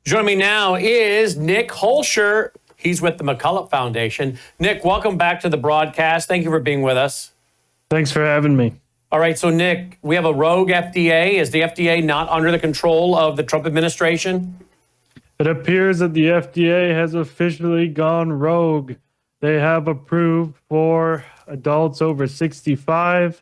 Joining me now is Nick Hulscher. He's with the McCullough Foundation. Nick, welcome back to the broadcast. Thank you for being with us. Thanks for having me. All right, so Nick, we have a rogue FDA. Is the FDA not under the control of the Trump administration? It appears that the FDA has officially gone rogue. They have approved for adults over 65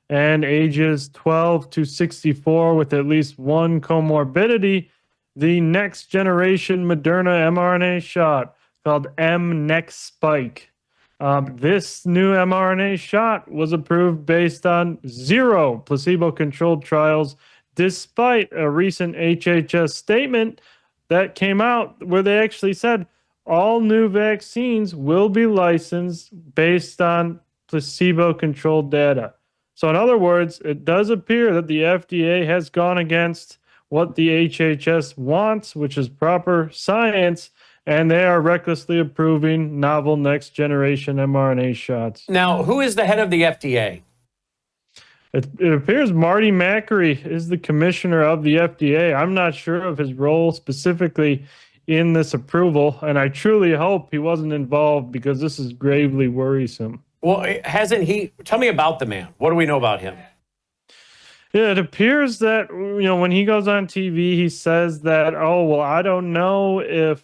and ages 12 to 64 with at least one comorbidity the next generation Moderna mRNA shot called mNEXSpike. This new mRNA shot was approved based on 0 placebo-controlled trials, despite a recent HHS statement that came out where they actually said all new vaccines will be licensed based on placebo-controlled data. So in other words, it does appear that the FDA has gone against what the HHS wants, which is proper science, and they are recklessly approving novel next generation mRNA shots. Now, who is the head of the FDA? It appears Marty Makary is the commissioner of the FDA. I'm not sure of his role specifically in this approval, and I truly hope he wasn't involved because this is gravely worrisome. Well, hasn't he? Tell me about the man. What do we know about him? Yeah, it appears that, when he goes on TV, he says that, oh, well, I don't know if,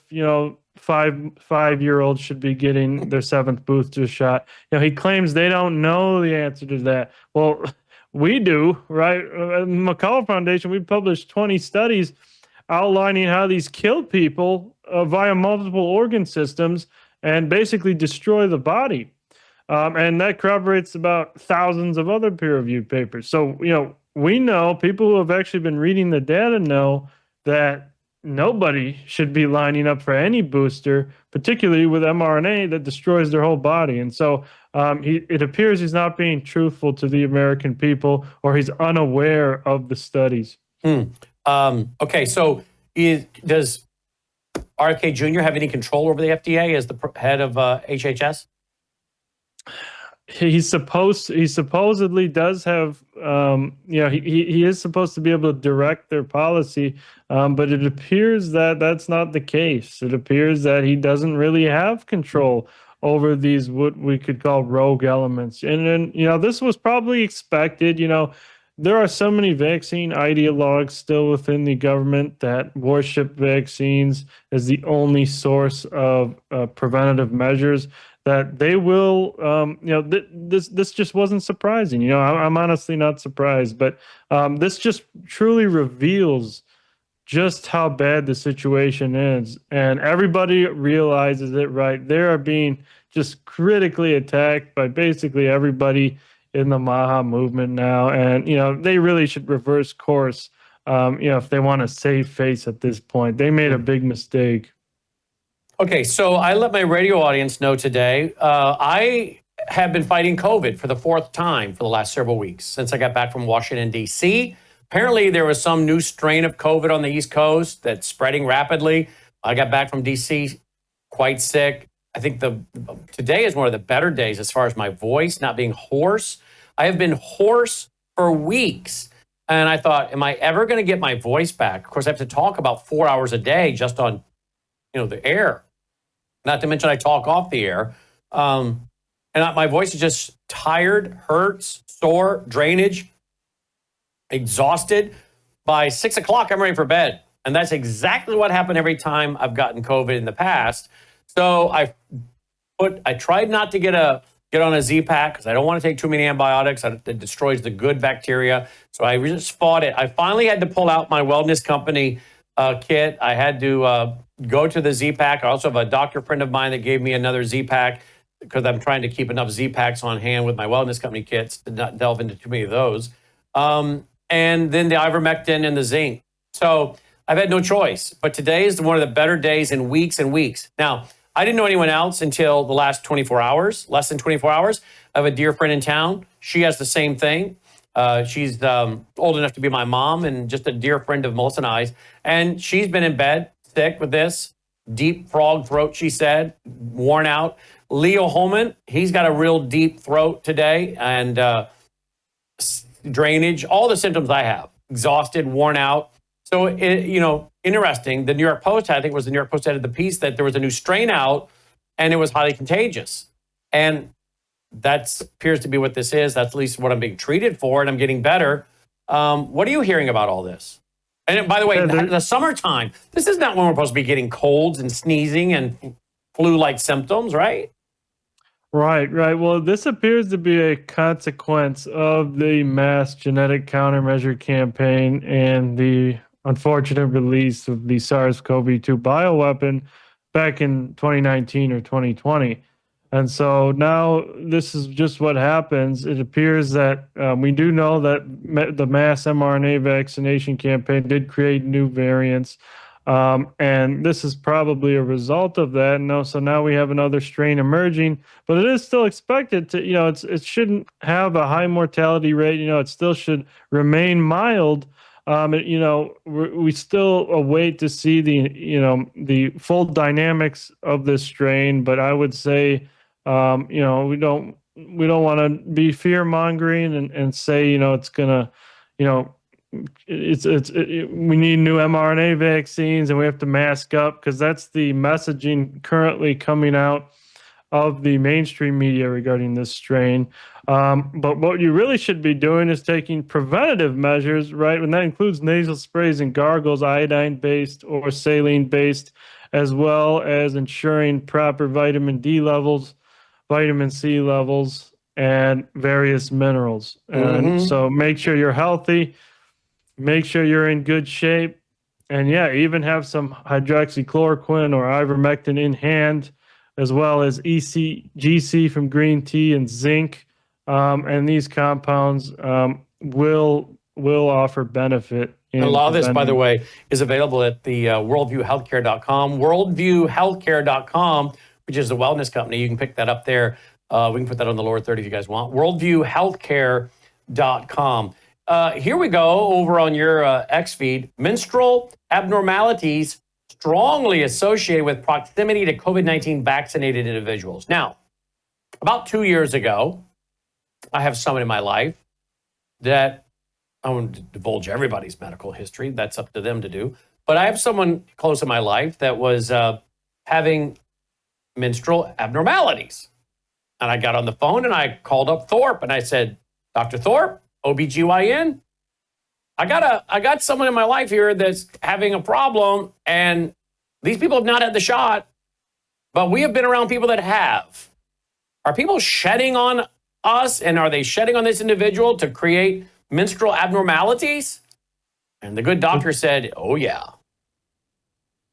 five-year-olds should be getting their 7th booster shot. He claims they don't know the answer to that. Well, we do, right? At McCullough Foundation, we published 20 studies outlining how these kill people via multiple organ systems and basically destroy the body. And that corroborates about thousands of other peer-reviewed papers. So, we know, people who have actually been reading the data know that nobody should be lining up for any booster, particularly with mRNA that destroys their whole body. And so it appears he's not being truthful to the American people, or he's unaware of the studies. Okay, so does RFK Jr. have any control over the FDA as the head of HHS? He supposedly does have, he is supposed to be able to direct their policy, but it appears that that's not the case. It appears that he doesn't really have control over these, what we could call rogue elements. And this was probably expected. There are so many vaccine ideologues still within the government that worship vaccines as the only source of preventative measures, that they will, this just wasn't surprising. I'm honestly not surprised, but this just truly reveals just how bad the situation is. And everybody realizes it, right? They are being just critically attacked by basically everybody in the MAHA movement now. And, they really should reverse course, if they want to save face at this point. They made a big mistake. Okay, so I let my radio audience know today, I have been fighting COVID for the 4th time for the last several weeks since I got back from Washington, D.C. Apparently, there was some new strain of COVID on the East Coast that's spreading rapidly. I got back from D.C. quite sick. I think today is one of the better days as far as my voice not being hoarse. I have been hoarse for weeks, and I thought, am I ever going to get my voice back? Of course, I have to talk about 4 hours a day just on the air. Not to mention I talk off the air. And my voice is just tired, hurts, sore, drainage, exhausted. By 6 o'clock, I'm ready for bed. And that's exactly what happened every time I've gotten COVID in the past. So I tried not to get on a Z-Pack because I don't want to take too many antibiotics. It destroys the good bacteria. So I just fought it. I finally had to pull out my wellness company kit. I had to go to the Z-Pack. I also have a doctor friend of mine that gave me another Z-Pack because I'm trying to keep enough Z-Packs on hand with my wellness company kits to not delve into too many of those. And then the ivermectin and the zinc. So I've had no choice. But today is one of the better days in weeks and weeks. Now, I didn't know anyone else until the last 24 hours, less than 24 hours. I have a dear friend in town. She has the same thing. She's old enough to be my mom and just a dear friend of Melissa and I's. And she's been in bed sick with this. Deep frog throat, she said, worn out. Leo Holman, he's got a real deep throat today and drainage, all the symptoms I have. Exhausted, worn out. So, interesting. The New York Post, I think it was the New York Post, had the piece that there was a new strain out and it was highly contagious. And that appears to be what this is. That's at least what I'm being treated for, and I'm getting better. What are you hearing about all this? And by the way, the summertime, this is not when we're supposed to be getting colds and sneezing and flu-like symptoms, right? Right, right. Well, this appears to be a consequence of the mass genetic countermeasure campaign and the unfortunate release of the SARS-CoV-2 bioweapon back in 2019 or 2020. And so now this is just what happens. It appears that we do know that the mass mRNA vaccination campaign did create new variants. And this is probably a result of that. No, so now we have another strain emerging, but it is still expected to, it shouldn't have a high mortality rate. It still should remain mild. We still await to see the full dynamics of this strain, but I would say, we don't want to be fear mongering and say, it's gonna, we need new mRNA vaccines and we have to mask up, because that's the messaging currently coming out of the mainstream media regarding this strain. But what you really should be doing is taking preventative measures, right? And that includes nasal sprays and gargles, iodine-based or saline-based, as well as ensuring proper vitamin D levels, vitamin C levels, and various minerals. And so make sure you're healthy, make sure you're in good shape, and even have some hydroxychloroquine or ivermectin in hand, as well as GC from green tea and zinc. And these compounds will offer benefit. A lot of this, by the way, is available at the worldviewhealthcare.com. Worldviewhealthcare.com, which is a wellness company. You can pick that up there. We can put that on the lower third if you guys want. Worldviewhealthcare.com. Here we go over on your X feed. Menstrual abnormalities strongly associated with proximity to COVID-19 vaccinated individuals. Now, about 2 years ago, I have someone in my life that I won't divulge everybody's medical history. That's up to them to do. But I have someone close in my life that was having menstrual abnormalities. And I got on the phone and I called up Thorpe and I said, Dr. Thorpe, OBGYN, I got someone in my life here that's having a problem, and these people have not had the shot, but we have been around people that have. Are people shedding on us, and are they shedding on this individual to create menstrual abnormalities? And the good doctor said, oh, yeah.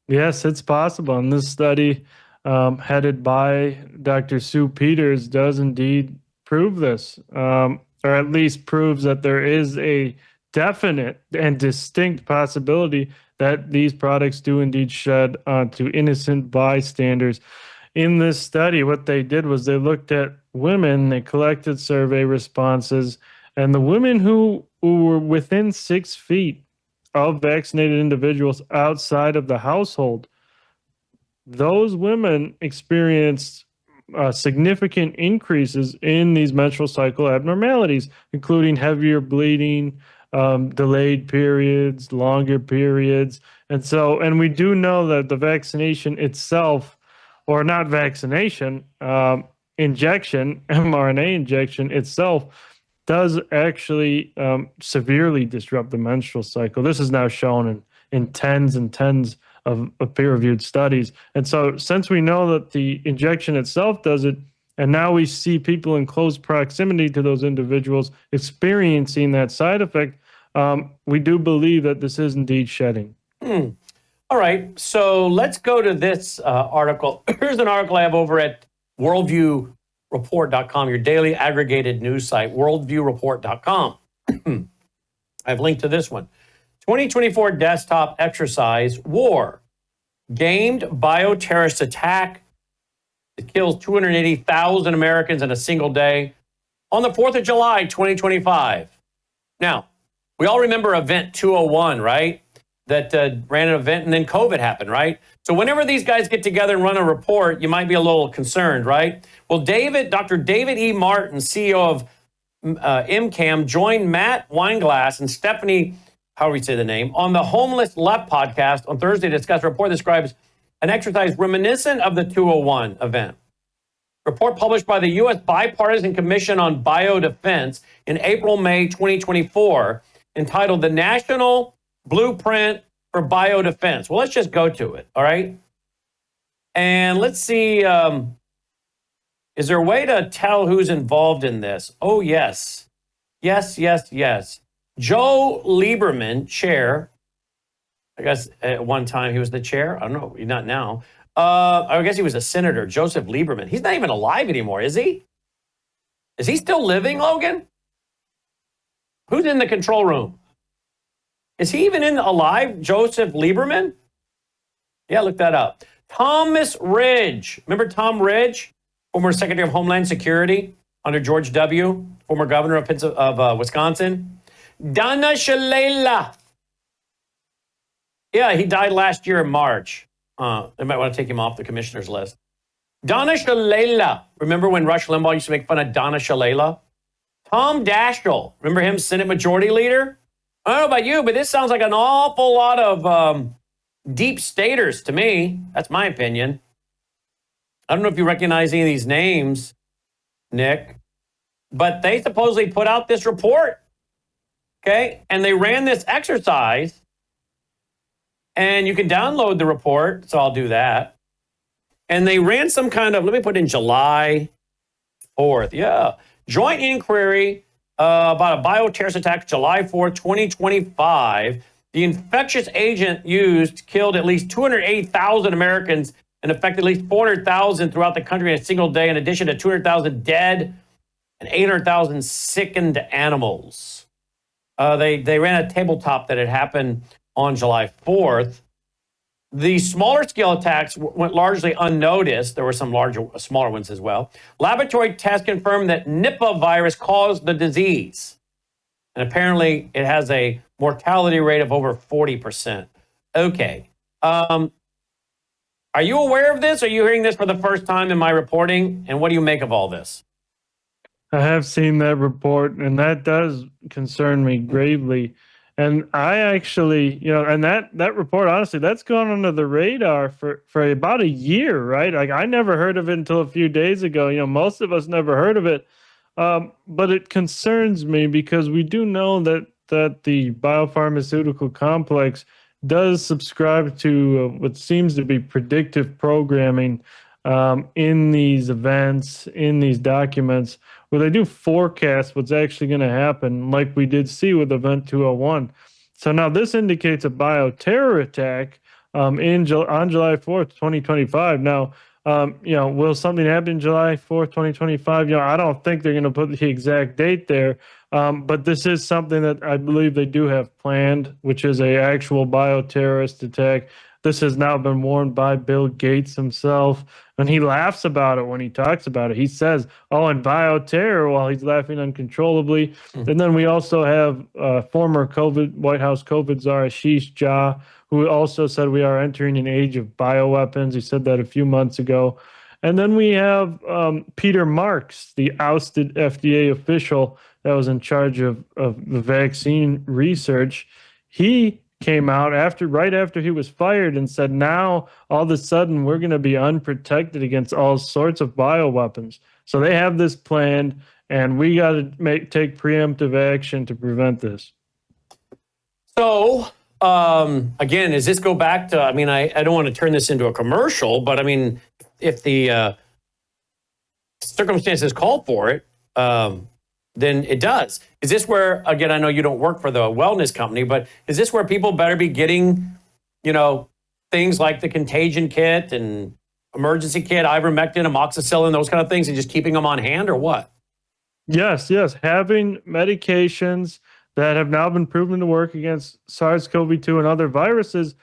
Yes, it's possible. And this study headed by Dr. Sue Peters does indeed prove this, or at least proves that there is a definite and distinct possibility that these products do indeed shed onto innocent bystanders. In this study, what they did was they looked at women, they collected survey responses, and the women who were within 6 feet of vaccinated individuals outside of the household, those women experienced significant increases in these menstrual cycle abnormalities, including heavier bleeding, delayed periods, longer periods. And we do know that the vaccination itself, or not vaccination, injection, mRNA injection itself, does actually severely disrupt the menstrual cycle. This is now shown in tens and tens of peer-reviewed studies. And so since we know that the injection itself does it, and now we see people in close proximity to those individuals experiencing that side effect, we do believe that this is indeed shedding. All right, so let's go to this article. Here's an article I have over at worldviewreport.com, your daily aggregated news site, worldviewreport.com. I've linked to this one. 2024 desktop exercise war. Gamed bioterrorist attack. It kills 280,000 Americans in a single day on the 4th of July, 2025. Now, we all remember Event 201, right? That ran an event and then COVID happened, right? So whenever these guys get together and run a report, you might be a little concerned, right? Well, Dr. David E. Martin, CEO of MCAM, joined Matt Weinglass and Stephanie however you say the name, on the Homeless Left podcast on Thursday discussed a report that describes an exercise reminiscent of the 201 event. Report published by the U.S. Bipartisan Commission on Biodefense in April-May 2024, entitled The National Blueprint for Biodefense. Well, let's just go to it, all right? And let's see, is there a way to tell who's involved in this? Oh, yes. Yes. Joe Lieberman, chair. I guess at one time he was the chair. I don't know. He's not now. I guess he was a senator, Joseph Lieberman. He's not even alive anymore, is he? Is he still living, Logan? Who's in the control room? Is he even alive, Joseph Lieberman? Yeah, look that up. Thomas Ridge. Remember Tom Ridge, former Secretary of Homeland Security under George W., former governor of Wisconsin. Donna Shalala. Yeah, he died last year in March. They might want to take him off the commissioner's list. Donna Shalala. Remember when Rush Limbaugh used to make fun of Donna Shalala? Tom Daschle. Remember him, Senate Majority Leader? I don't know about you, but this sounds like an awful lot of deep staters to me. That's my opinion. I don't know if you recognize any of these names, Nick, but they supposedly put out this report, okay? And they ran this exercise, and you can download the report, so I'll do that. And they ran some kind of, let me put in July 4th, yeah. Joint inquiry about a bioterrorist attack July 4th, 2025. The infectious agent used killed at least 280,000 Americans and affected at least 400,000 throughout the country in a single day, in addition to 200,000 dead and 800,000 sickened animals. They ran a tabletop that had happened on July 4th. The smaller scale attacks went largely unnoticed. There were some smaller ones as well. Laboratory tests confirmed that Nipah virus caused the disease. And apparently it has a mortality rate of over 40%. Okay. Are you aware of this? Are you hearing this for the first time in my reporting? And what do you make of all this? I have seen that report, and that does concern me gravely. And I actually, and that report, honestly, that's gone under the radar for about a year, right? Like, I never heard of it until a few days ago. Most of us never heard of it. But it concerns me because we do know that the biopharmaceutical complex does subscribe to what seems to be predictive programming in these events, in these documents, where they do forecast what's actually going to happen, like we did see with Event 201. So now this indicates a bioterror attack on July 4th, 2025. Now, will something happen July 4th, 2025? I don't think they're going to put the exact date there, but this is something that I believe they do have planned, which is a actual bioterrorist attack. This has now been warned by Bill Gates himself, and he laughs about it when he talks about it. He says, and bioterror, while he's laughing uncontrollably. And then we also have former White House COVID czar Ashish Jha, who also said we are entering an age of bioweapons. He said that a few months ago. And then we have Peter Marks, the ousted FDA official that was in charge of the vaccine research. He came out right after he was fired and said, now all of a sudden we're going to be unprotected against all sorts of bioweapons. So they have this planned, and we got to take preemptive action to prevent this. So, again, does this go back to, I don't want to turn this into a commercial, but if the circumstances call for it, then it does. Is this where, again, I know you don't work for the wellness company, but is this where people better be getting, things like the contagion kit and emergency kit, ivermectin, amoxicillin, those kind of things, and just keeping them on hand, or what? Yes. Having medications that have now been proven to work against SARS-CoV-2 and other viruses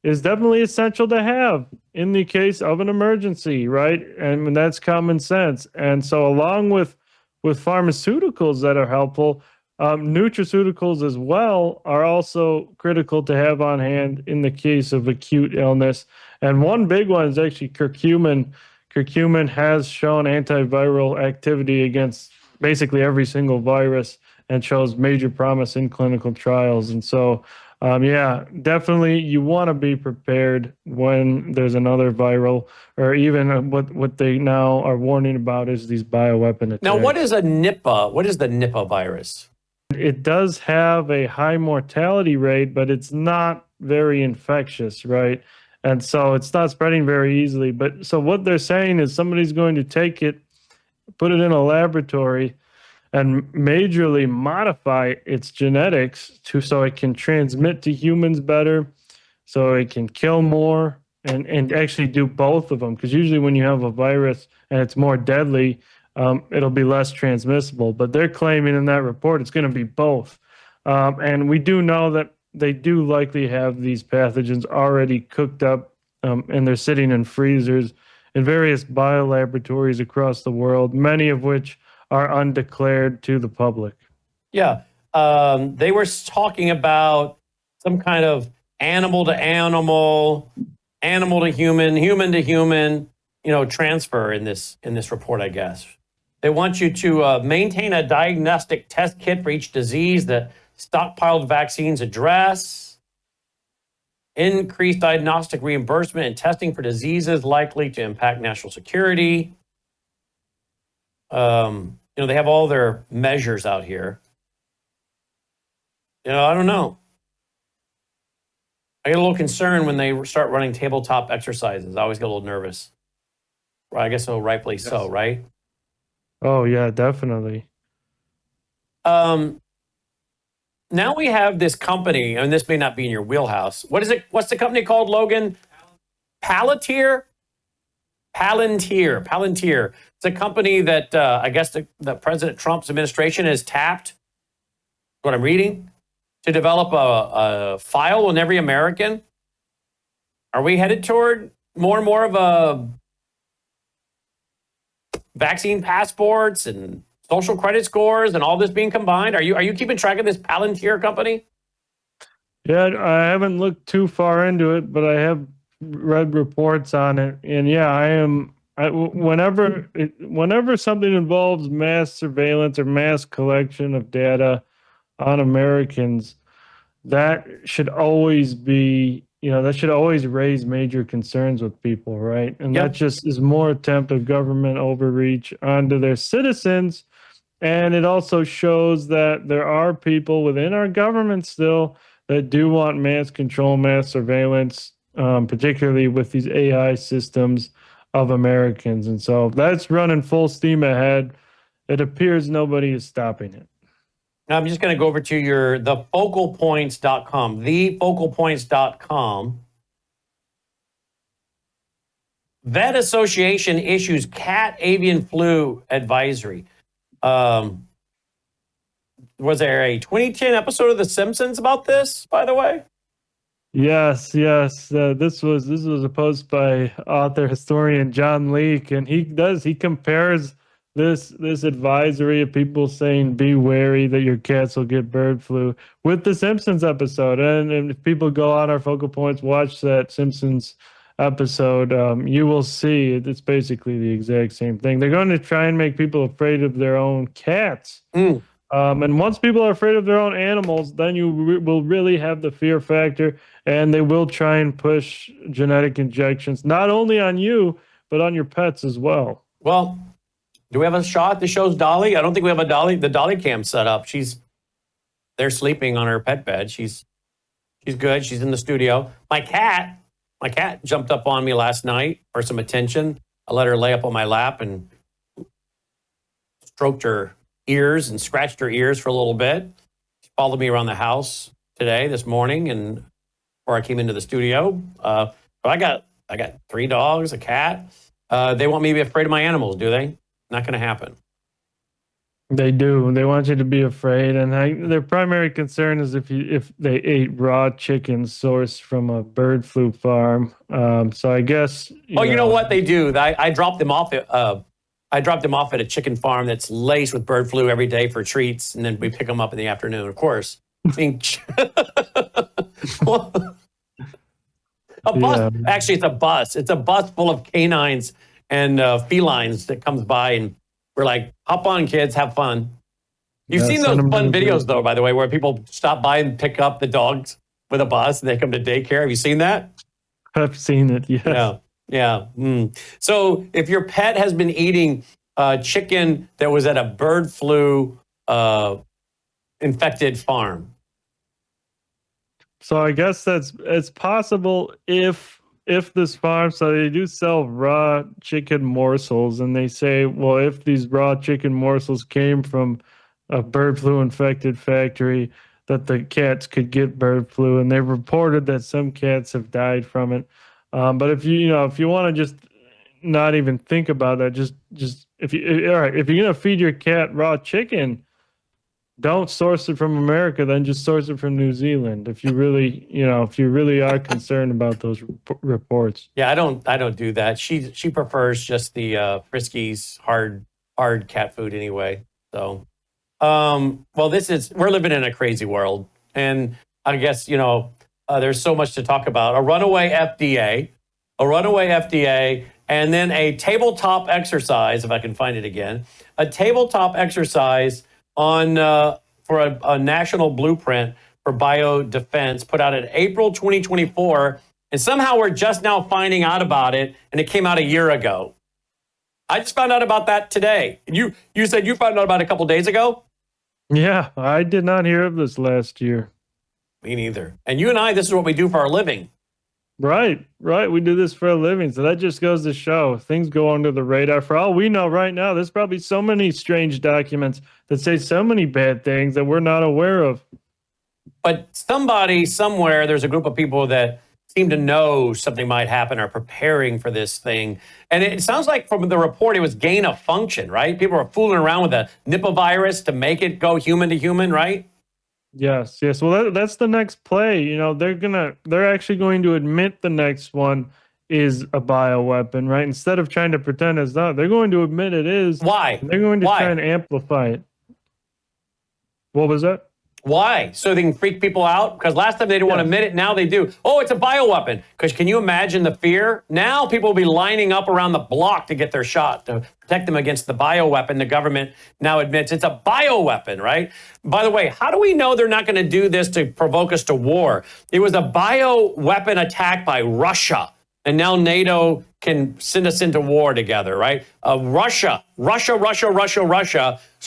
is definitely essential to have in the case of an emergency, right? And that's common sense. And so along with pharmaceuticals that are helpful, nutraceuticals as well are also critical to have on hand in the case of acute illness. And one big one is actually curcumin. Curcumin has shown antiviral activity against basically every single virus and shows major promise in clinical trials. And so Yeah, definitely. You want to be prepared when there's another viral, or even what they now are warning about is these bioweapon Now, what attacks. is a Nipah? What is the Nipah virus? It does have a high mortality rate, but it's not very infectious, right? And so it's not spreading very easily. But so what they're saying is somebody's going to take it, put it in a laboratory, and majorly modify its genetics to so it can transmit to humans better, so it can kill more, and actually do both of them. Because usually when you have a virus and it's more deadly, it'll be less transmissible. But they're claiming in that report it's going to be both. And we do know that they do likely have these pathogens already cooked up, and they're sitting in freezers in various biolaboratories across the world, many of which are undeclared to the public. Yeah. They were talking about some kind of animal to animal, animal to human to human, transfer in this report, I guess. They want you to maintain a diagnostic test kit for each disease that stockpiled vaccines address, increase diagnostic reimbursement and testing for diseases likely to impact national security. They have all their measures out here. I don't know. I get a little concerned when they start running tabletop exercises. I always get a little nervous. Well, I guess so, rightfully so, right? Oh yeah, definitely. Now we have this company, and this may not be in your wheelhouse. What is it? What's the company called, Logan? Palantir? Palantir. It's a company that I guess the President Trump's administration has tapped, what I'm reading, to develop a file on every American. Are we headed toward more and more of a vaccine passports and social credit scores and all this being combined? Are you keeping track of this Palantir company? Yeah, I haven't looked too far into it, but I have read reports on it, and yeah, I am. Whenever something involves mass surveillance or mass collection of data on Americans, that should always be, that should always raise major concerns with people, right? And that Yep. just is more attempt of government overreach onto their citizens. And it also shows that there are people within our government still that do want mass control, mass surveillance, particularly with these AI systems of Americans. And so that's running full steam ahead. It appears nobody is stopping it. Now I'm just going to go over to your thefocalpoints.com, thefocalpoints.com. Vet Association issues cat avian flu advisory. Was there a 2010 episode of The Simpsons about this, by the way? Yes. This was a post by author historian John Leake, and he compares this advisory of people saying be wary that your cats will get bird flu with the Simpsons episode. And if people go on our focal points, watch that Simpsons episode, you will see it's basically the exact same thing. They're going to try and make people afraid of their own cats. And once people are afraid of their own animals, then you will really have the fear factor, and they will try and push genetic injections, not only on you, but on your pets as well. Well, do we have a shot that shows Dolly? I don't think we have the Dolly cam set up. They're sleeping on her pet bed. She's good. She's in the studio. My cat jumped up on me last night for some attention. I let her lay up on my lap and stroked her ears and scratched her ears for a little bit. She followed me around the house this morning, and before I came into the studio. But I got 3 dogs, a cat. They want me to be afraid of my animals, do they? Not going to happen. They do. They want you to be afraid, and their primary concern is if they ate raw chicken sourced from a bird flu farm. So I guess. You know what they do? I dropped them off at a chicken farm that's laced with bird flu every day for treats, and then we pick them up in the afternoon. Of course, a bus. Yeah. Actually, it's a bus. It's a bus full of canines and felines that comes by, and we're like, hop on, kids, have fun. You've seen those fun videos, though, by the way, where people stop by and pick up the dogs with a bus and they come to daycare. Have you seen that? I've seen it. Yes. Yeah. Yeah. So if your pet has been eating chicken that was at a bird flu infected farm. So I guess it's possible if this farm, so they do sell raw chicken morsels, and they say, well, if these raw chicken morsels came from a bird flu infected factory, that the cats could get bird flu, and they've reported that some cats have died from it. But if you want to just not even think about that, just if you're gonna feed your cat raw chicken, don't source it from America, then just source it from New Zealand. If you really are concerned about those reports. Yeah, I don't do that. She prefers just the Friskies hard cat food anyway. So, well, we're living in a crazy world, and I guess there's so much to talk about. A runaway FDA, and then a tabletop exercise, if I can find it again, a tabletop exercise on for a national blueprint for biodefense put out in April 2024, and somehow we're just now finding out about it, and it came out a year ago. I just found out about that today. You said you found out about it a couple days ago? Yeah, I did not hear of this last year. Me neither. And you and I, this is what we do for our living. Right. We do this for a living. So that just goes to show things go under the radar. For all we know right now, there's probably so many strange documents that say so many bad things that we're not aware of. But somebody somewhere, there's a group of people that seem to know something might happen or preparing for this thing. And it sounds like from the report, it was gain of function, right? People are fooling around with a Nipah virus to make it go human to human, right? Yes. Well, that's the next play. They're actually going to admit the next one is a bioweapon, right? Instead of trying to pretend it's not, they're going to admit it is. Why? They're going to try and amplify it. What was that? Why? So they can freak people out? Because last time they didn't want to admit it, now they do. Oh, it's a bioweapon. Because can you imagine the fear? Now people will be lining up around the block to get their shot to protect them against the bioweapon. The government now admits it's a bioweapon, right? By the way, how do we know they're not going to do this to provoke us to war? It was a bioweapon attack by Russia. And now NATO can send us into war together, right? Russia, so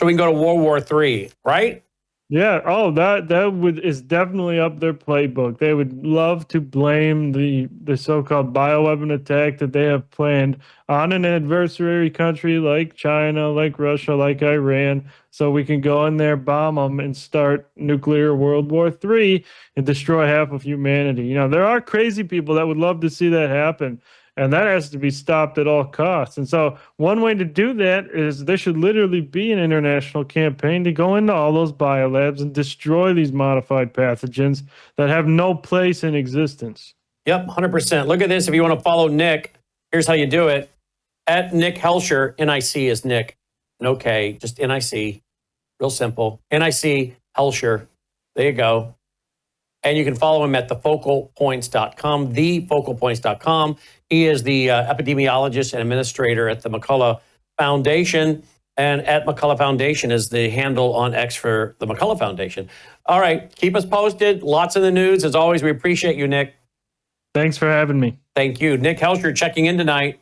we can go to World War III, right? Yeah. Oh, that is definitely up their playbook. They would love to blame the so-called bioweapon attack that they have planned on an adversary country like China, like Russia, like Iran, so we can go in there, bomb them, and start nuclear World War III and destroy half of humanity. There are crazy people that would love to see that happen. And that has to be stopped at all costs. And so one way to do that is there should literally be an international campaign to go into all those biolabs and destroy these modified pathogens that have no place in existence. Yep, 100%. Look at this. If you want to follow Nick, here's how you do it. At Nick Hulscher, NIC is Nick. No K, just NIC. Real simple. NIC Hulscher. There you go. And you can follow him at thefocalpoints.com, thefocalpoints.com. He is the epidemiologist and administrator at the McCullough Foundation. And at McCullough Foundation is the handle on X for the McCullough Foundation. All right, keep us posted. Lots in the news. As always, we appreciate you, Nick. Thanks for having me. Thank you. Nick Hulscher checking in tonight.